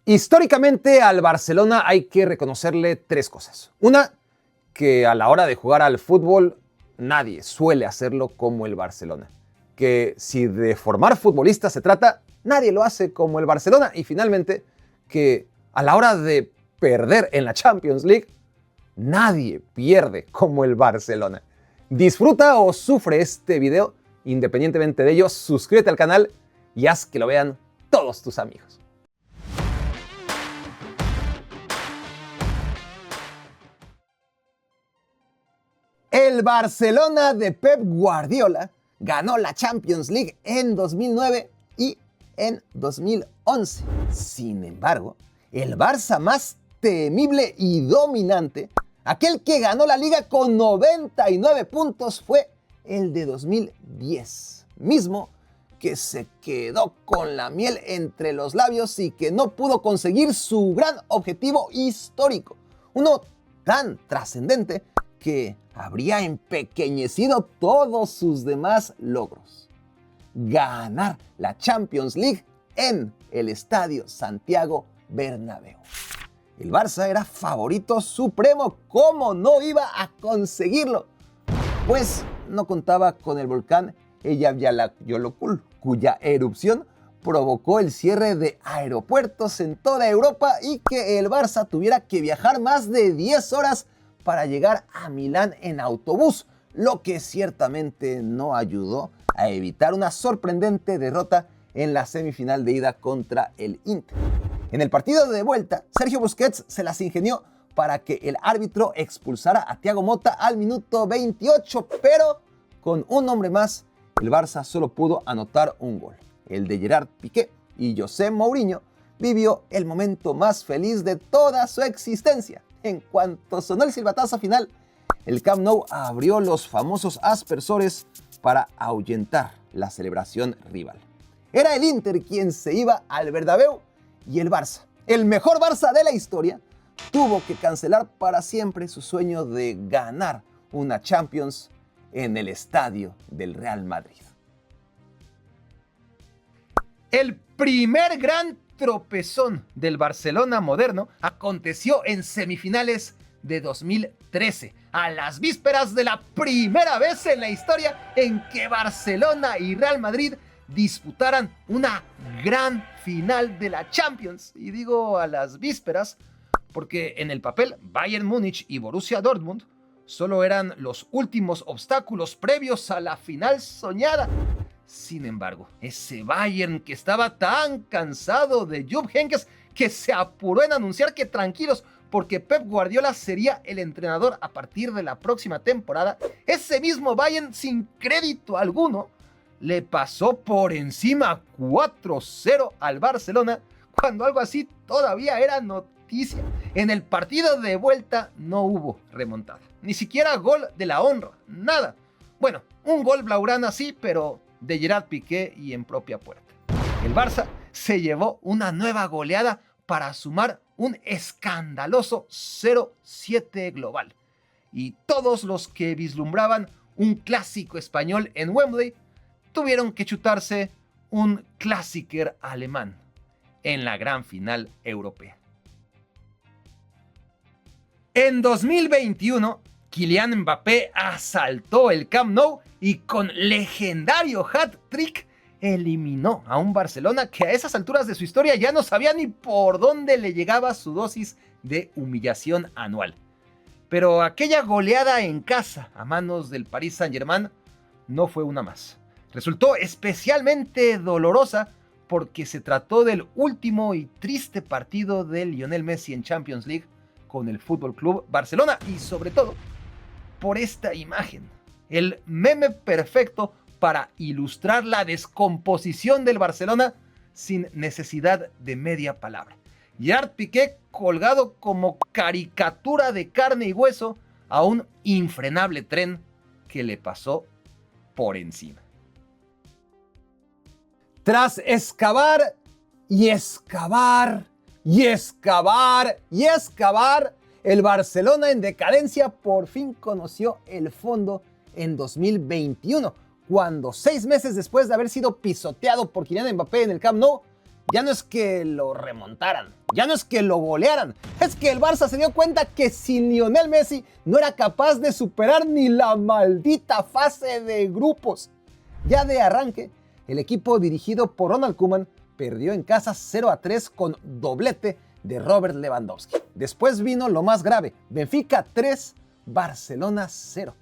Históricamente al Barcelona hay que reconocerle tres cosas. Una, que a la hora de jugar al fútbol nadie suele hacerlo como el Barcelona. Que si de formar futbolistas se trata, nadie lo hace como el Barcelona. Y finalmente, que a la hora de perder en la Champions League, nadie pierde como el Barcelona. Disfruta o sufre este video. Independientemente de ello, suscríbete al canal y haz que lo vean todos tus amigos. El Barcelona de Pep Guardiola ganó la Champions League en 2009 y en 2011. Sin embargo, el Barça más temible y dominante, aquel que ganó la liga con 99 puntos, fue el de 2010, mismo que se quedó con la miel entre los labios y que no pudo conseguir su gran objetivo histórico, uno tan trascendente que habría empequeñecido todos sus demás logros: ganar la Champions League en el Estadio Santiago Bernabéu. El Barça era favorito supremo. ¿Cómo no iba a conseguirlo? Pues no contaba con el volcán Eyjafjallajökull, cuya erupción provocó el cierre de aeropuertos en toda Europa y que el Barça tuviera que viajar más de 10 horas para llegar a Milán en autobús, lo que ciertamente no ayudó a evitar una sorprendente derrota en la semifinal de ida contra el Inter. En el partido de vuelta, Sergio Busquets se las ingenió para que el árbitro expulsara a Thiago Motta al minuto 28, pero con un hombre más, el Barça solo pudo anotar un gol, el de Gerard Piqué, y José Mourinho vivió el momento más feliz de toda su existencia. En cuanto sonó el silbatazo final, el Camp Nou abrió los famosos aspersores para ahuyentar la celebración rival. Era el Inter quien se iba al Bernabéu y el Barça, el mejor Barça de la historia, tuvo que cancelar para siempre su sueño de ganar una Champions en el estadio del Real Madrid. El primer gran tropezón del Barcelona moderno aconteció en semifinales de 2013, a las vísperas de la primera vez en la historia en que Barcelona y Real Madrid disputaran una gran final de la Champions. Y digo a las vísperas porque en el papel Bayern Múnich y Borussia Dortmund solo eran los últimos obstáculos previos a la final soñada. Sin embargo, ese Bayern que estaba tan cansado de Jupp Heynckes que se apuró en anunciar que tranquilos, porque Pep Guardiola sería el entrenador a partir de la próxima temporada, ese mismo Bayern, sin crédito alguno, le pasó por encima 4-0 al Barcelona, cuando algo así todavía era noticia. En el partido de vuelta no hubo remontada, ni siquiera gol de la honra, nada. Bueno, un gol blaugrana sí, pero de Gerard Piqué y en propia puerta. El Barça se llevó una nueva goleada para sumar un escandaloso 0-7 global. Y todos los que vislumbraban un clásico español en Wembley tuvieron que chutarse un clásiker alemán en la gran final europea. En 2021, Kylian Mbappé asaltó el Camp Nou y con legendario hat-trick eliminó a un Barcelona que a esas alturas de su historia ya no sabía ni por dónde le llegaba su dosis de humillación anual. Pero aquella goleada en casa a manos del Paris Saint-Germain no fue una más. Resultó especialmente dolorosa porque se trató del último y triste partido de Lionel Messi en Champions League con el FC Barcelona, y sobre todo por esta imagen, el meme perfecto para ilustrar la descomposición del Barcelona sin necesidad de media palabra. Gerard Piqué colgado como caricatura de carne y hueso a un infrenable tren que le pasó por encima. Tras excavar y excavar y excavar y excavar, el Barcelona en decadencia por fin conoció el fondo en 2021, cuando 6 meses después de haber sido pisoteado por Kylian Mbappé en el Camp Nou, Ya no es que lo remontaran, ya no es que lo golearan, es que el Barça se dio cuenta que sin Lionel Messi no era capaz de superar ni la maldita fase de grupos. Ya de arranque, el equipo dirigido por Ronald Koeman perdió en casa 0-3 con doblete de Robert Lewandowski. Después vino lo más grave, Benfica 3, Barcelona 0.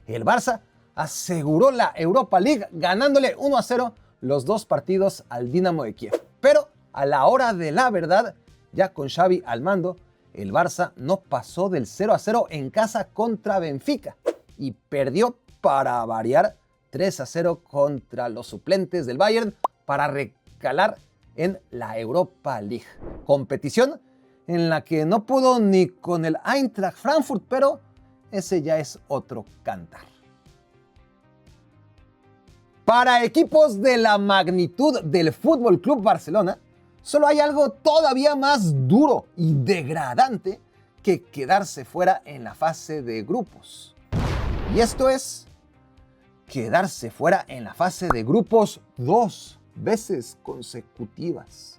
El Barça aseguró la Europa League ganándole 1-0 los dos partidos al Dinamo de Kiev. Pero a la hora de la verdad, ya con Xavi al mando, el Barça no pasó del 0-0 en casa contra Benfica y perdió para variar 3-0 contra los suplentes del Bayern para recalar en la Europa League. Competición en la que no pudo ni con el Eintracht Frankfurt, pero ese ya es otro cantar. Para equipos de la magnitud del FC Barcelona, solo hay algo todavía más duro y degradante que quedarse fuera en la fase de grupos. Y esto es quedarse fuera en la fase de grupos 2 veces consecutivas.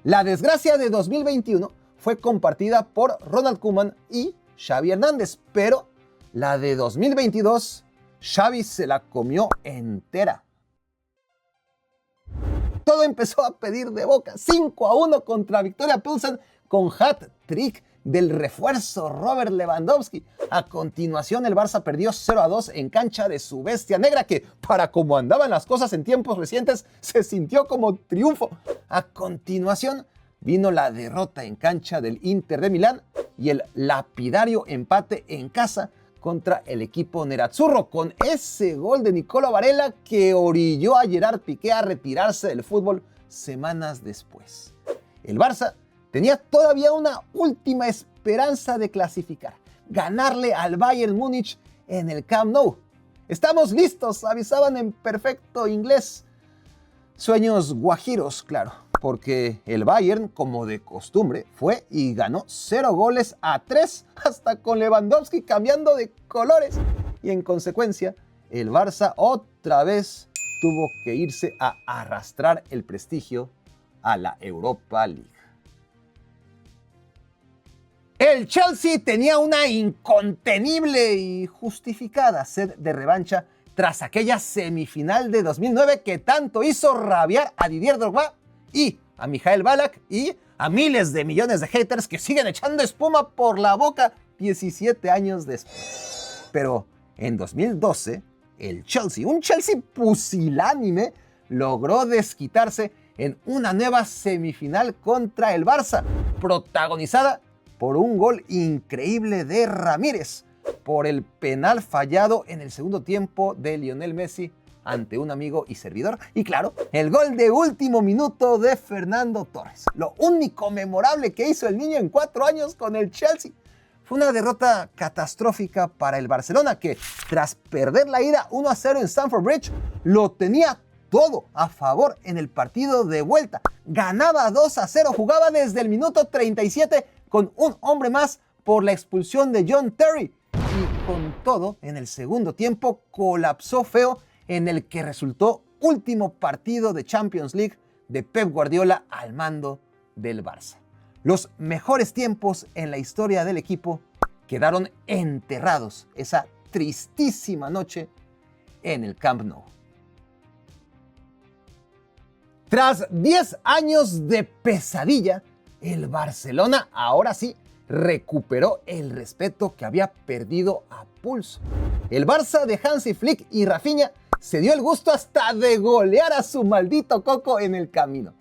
La desgracia de 2021 fue compartida por Ronald Koeman y Xavi Hernández, pero la de 2022, Xavi se la comió entera. Todo empezó a pedir de boca. 5-1 contra Viktoria Plzen con hat-trick del refuerzo Robert Lewandowski. A continuación, el Barça perdió 0-2 en cancha de su bestia negra, que para como andaban las cosas en tiempos recientes, se sintió como triunfo. A continuación, vino la derrota en cancha del Inter de Milán y el lapidario empate en casa contra el equipo nerazzurro, con ese gol de Nicolò Varela que orilló a Gerard Piqué a retirarse del fútbol semanas después. El Barça tenía todavía una última esperanza de clasificar: ganarle al Bayern Múnich en el Camp Nou. «Estamos listos», avisaban en perfecto inglés. Sueños guajiros, claro, porque el Bayern, como de costumbre, fue y ganó 0-3, hasta con Lewandowski cambiando de colores. Y en consecuencia, el Barça otra vez tuvo que irse a arrastrar el prestigio a la Europa League. El Chelsea tenía una incontenible y justificada sed de revancha tras aquella semifinal de 2009 que tanto hizo rabiar a Didier Drogba y a Michael Ballack y a miles de millones de haters que siguen echando espuma por la boca 17 años después. Pero en 2012, el Chelsea, un Chelsea pusilánime, logró desquitarse en una nueva semifinal contra el Barça, protagonizada por un gol increíble de Ramírez, por el penal fallado en el segundo tiempo de Lionel Messi ante un amigo y servidor, y claro, el gol de último minuto de Fernando Torres. Lo único memorable que hizo el niño en 4 años con el Chelsea. Fue una derrota catastrófica para el Barcelona, que tras perder la ida 1-0 en Stamford Bridge, lo tenía todo a favor en el partido de vuelta. Ganaba 2-0, jugaba desde el minuto 37 con un hombre más por la expulsión de John Terry. Y con todo, en el segundo tiempo colapsó feo en el que resultó último partido de Champions League de Pep Guardiola al mando del Barça. Los mejores tiempos en la historia del equipo quedaron enterrados esa tristísima noche en el Camp Nou. Tras 10 años de pesadilla, el Barcelona ahora sí recuperó el respeto que había perdido a pulso. El Barça de Hansi Flick y Rafinha se dio el gusto hasta de golear a su maldito coco en el camino.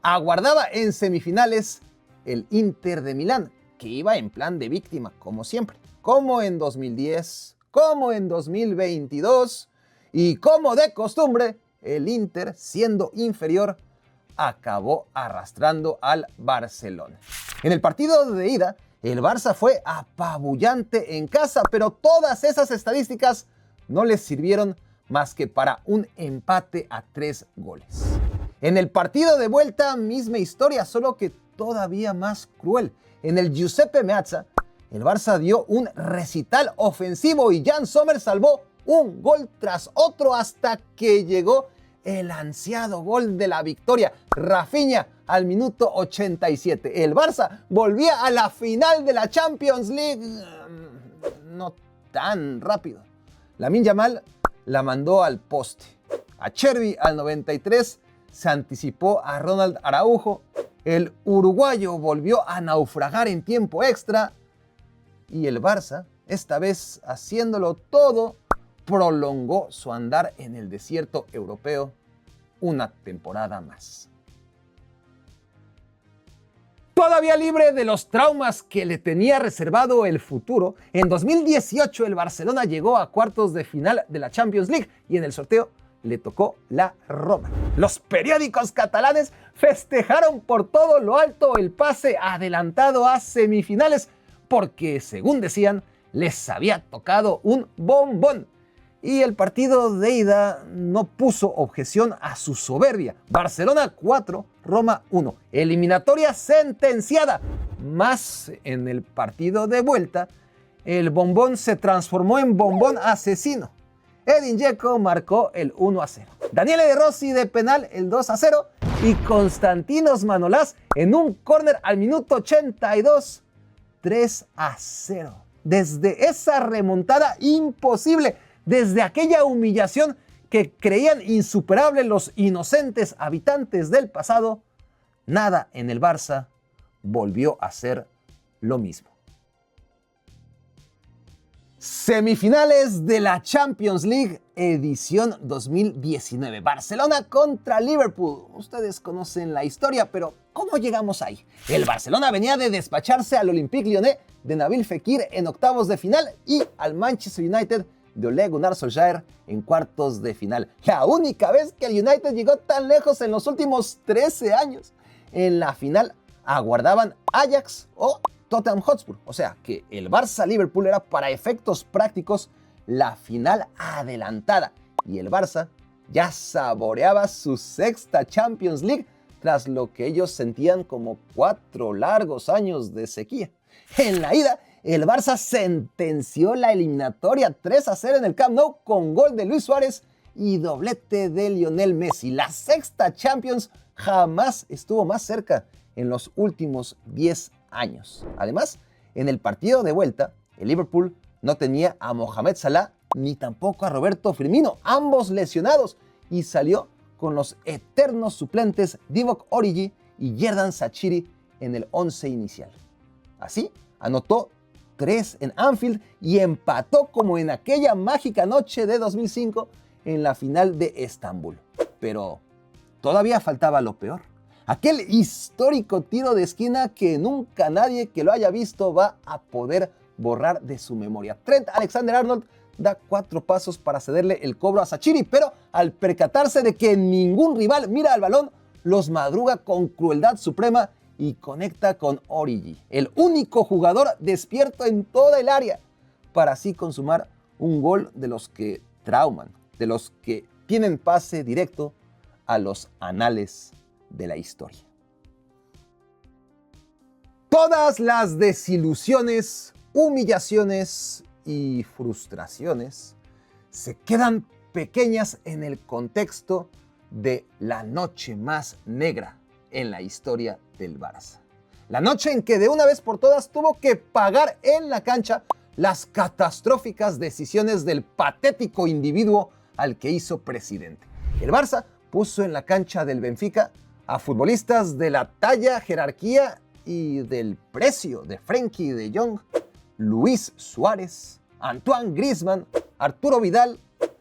Aguardaba en semifinales el Inter de Milán, que iba en plan de víctima, como siempre, como en 2010, como en 2022, y como de costumbre, el Inter, siendo inferior, acabó arrastrando al Barcelona. En el partido de ida, el Barça fue apabullante en casa, pero todas esas estadísticas no les sirvieron más que para un empate a 3 goles. En el partido de vuelta, misma historia, solo que todavía más cruel. En el Giuseppe Meazza, el Barça dio un recital ofensivo y Jan Sommer salvó un gol tras otro hasta que llegó el ansiado gol de la victoria. Rafinha al minuto 87. El Barça volvía a la final de la Champions League. No tan rápido. Lamine Yamal la mandó al poste. Acherbi al 93 se anticipó a Ronald Araujo. El uruguayo volvió a naufragar en tiempo extra. Y el Barça, esta vez haciéndolo todo, prolongó su andar en el desierto europeo una temporada más. Todavía libre de los traumas que le tenía reservado el futuro, en 2018 el Barcelona llegó a cuartos de final de la Champions League y en el sorteo le tocó la Roma. Los periódicos catalanes festejaron por todo lo alto el pase adelantado a semifinales porque, según decían, les había tocado un bombón. Y el partido de ida no puso objeción a su soberbia. Barcelona 4, Roma 1. Eliminatoria sentenciada. Más en el partido de vuelta, el bombón se transformó en bombón asesino. Edin Dzeko marcó el 1-0. Daniele De Rossi de penal el 2-0. Y Konstantinos Manolas en un córner al minuto 82. 3-0. Desde esa remontada imposible, desde aquella humillación que creían insuperable los inocentes habitantes del pasado, nada en el Barça volvió a ser lo mismo. Semifinales de la Champions League edición 2019. Barcelona contra Liverpool. Ustedes conocen la historia, pero ¿cómo llegamos ahí? El Barcelona venía de despacharse al Olympique Lyonnais de Nabil Fekir en octavos de final y al Manchester United de Ole Gunnar Solskjaer en cuartos de final. La única vez que el United llegó tan lejos en los últimos 13 años. En la final aguardaban Ajax o Tottenham Hotspur. O sea que el Barça-Liverpool era para efectos prácticos la final adelantada. Y el Barça ya saboreaba su sexta Champions League tras lo que ellos sentían como 4 largos años de sequía. En la ida, el Barça sentenció la eliminatoria 3-0 en el Camp Nou con gol de Luis Suárez y doblete de Lionel Messi. La sexta Champions jamás estuvo más cerca en los últimos 10 años. Además, en el partido de vuelta, el Liverpool no tenía a Mohamed Salah ni tampoco a Roberto Firmino, ambos lesionados, y salió con los eternos suplentes Divock Origi y Xherdan Shaqiri en el 11 inicial. Así, anotó 3 en Anfield y empató como en aquella mágica noche de 2005 en la final de Estambul. Pero todavía faltaba lo peor. Aquel histórico tiro de esquina que nunca nadie que lo haya visto va a poder borrar de su memoria. Trent Alexander-Arnold da 4 pasos para cederle el cobro a Shaqiri, pero al percatarse de que ningún rival mira al balón, los madruga con crueldad suprema y conecta con Origi, el único jugador despierto en toda el área, para así consumar un gol de los que trauman, de los que tienen pase directo a los anales de la historia. Todas las desilusiones, humillaciones y frustraciones se quedan pequeñas en el contexto de la noche más negra en la historia del Barça. La noche en que de una vez por todas tuvo que pagar en la cancha las catastróficas decisiones del patético individuo al que hizo presidente. El Barça puso en la cancha del Benfica a futbolistas de la talla, jerarquía y del precio de Frenkie de Jong, Luis Suárez, Antoine Griezmann, Arturo Vidal,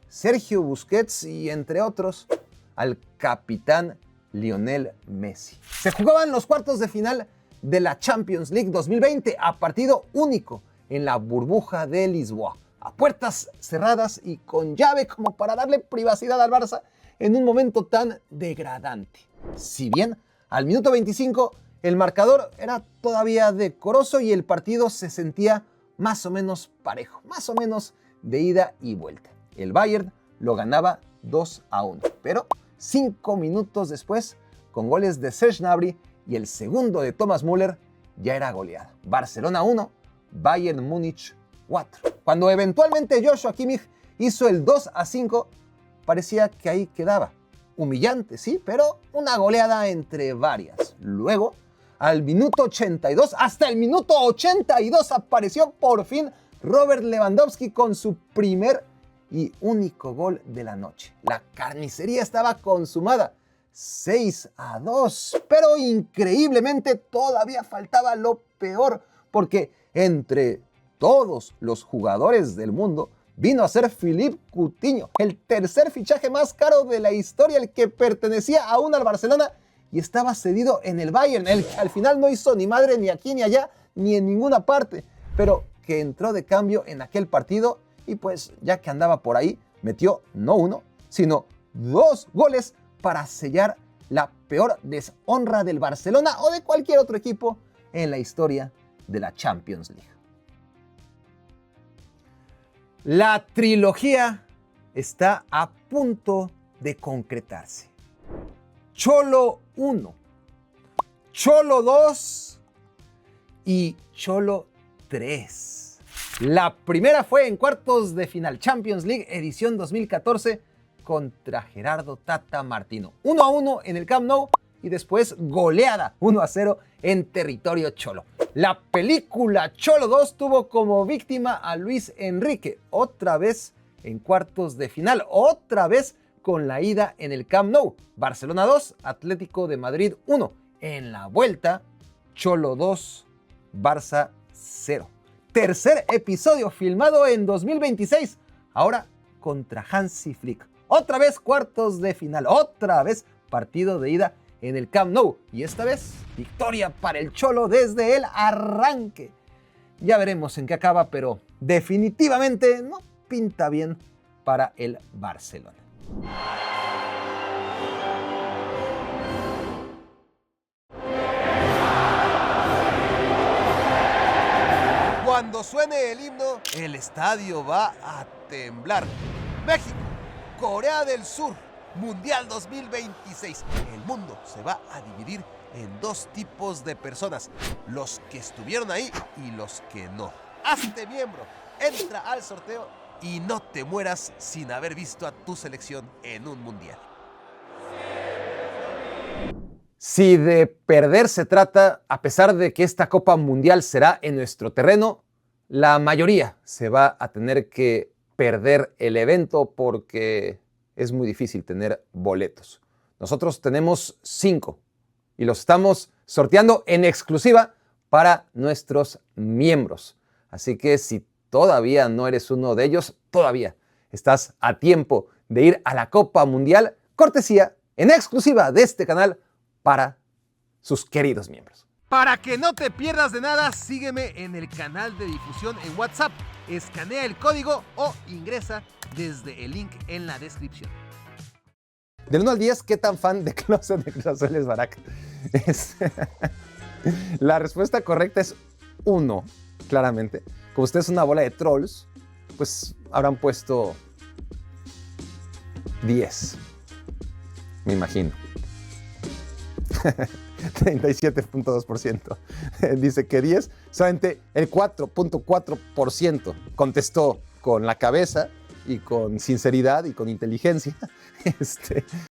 Sergio Busquets y entre otros, al capitán Lionel Messi. Se jugaban los cuartos de final de la Champions League 2020 a partido único en la burbuja de Lisboa, a puertas cerradas y con llave como para darle privacidad al Barça en un momento tan degradante. Si bien al minuto 25 el marcador era todavía decoroso y el partido se sentía más o menos parejo, más o menos de ida y vuelta. El Bayern lo ganaba 2-1, pero 5 minutos después, con goles de Serge Gnabry y el segundo de Thomas Müller, ya era goleada. Barcelona 1, Bayern Múnich 4. Cuando eventualmente Joshua Kimmich hizo el 2-5, parecía que ahí quedaba. humillante, sí, pero una goleada entre varias. Luego, al minuto 82, hasta el minuto 82 apareció por fin Robert Lewandowski con su primer y único gol de la noche. La carnicería estaba consumada, 6-2, pero increíblemente todavía faltaba lo peor, porque entre todos los jugadores del mundo vino a ser Philippe Coutinho, el tercer fichaje más caro de la historia, el que pertenecía aún al Barcelona y estaba cedido en el Bayern, el que al final no hizo ni madre ni aquí ni allá, ni en ninguna parte, pero que entró de cambio en aquel partido y pues ya que andaba por ahí, metió no uno, sino 2 goles para sellar la peor deshonra del Barcelona o de cualquier otro equipo en la historia de la Champions League. La trilogía está a punto de concretarse. Cholo 1, Cholo 2 y Cholo 3. La primera fue en cuartos de final Champions League edición 2014 contra Gerardo Tata Martino. 1-1 en el Camp Nou y después goleada 1-0 en territorio cholo. La película Cholo 2 tuvo como víctima a Luis Enrique, otra vez en cuartos de final, otra vez con la ida en el Camp Nou. Barcelona 2, Atlético de Madrid 1. En la vuelta, Cholo 2, Barça 0. Tercer episodio filmado en 2026, ahora contra Hansi Flick. Otra vez cuartos de final, otra vez partido de ida en el Camp Nou. Y esta vez victoria para el Cholo desde el arranque. Ya veremos en qué acaba, pero definitivamente no pinta bien para el Barcelona. Cuando suene el himno, el estadio va a temblar. México, Corea del Sur, Mundial 2026. El mundo se va a dividir en 2 tipos de personas: los que estuvieron ahí y los que no. Hazte miembro, entra al sorteo y no te mueras sin haber visto a tu selección en un mundial. Si de perder se trata, a pesar de que esta Copa Mundial será en nuestro terreno, la mayoría se va a tener que perder el evento porque es muy difícil tener boletos. Nosotros tenemos 5 y los estamos sorteando en exclusiva para nuestros miembros. Así que si todavía no eres uno de ellos, todavía estás a tiempo de ir a la Copa Mundial, cortesía en exclusiva de este canal para sus queridos miembros. Para que no te pierdas de nada, sígueme en el canal de difusión en WhatsApp, escanea el código o ingresa desde el link en la descripción. Del 1 al 10, ¿qué tan fan de Closet de Cruz Azul es Barak? La respuesta correcta es 1, claramente. Como usted es una bola de trolls, pues habrán puesto 10, me imagino. 37.2%. Dice que 10, solamente el 4.4% contestó con la cabeza y con sinceridad y con inteligencia.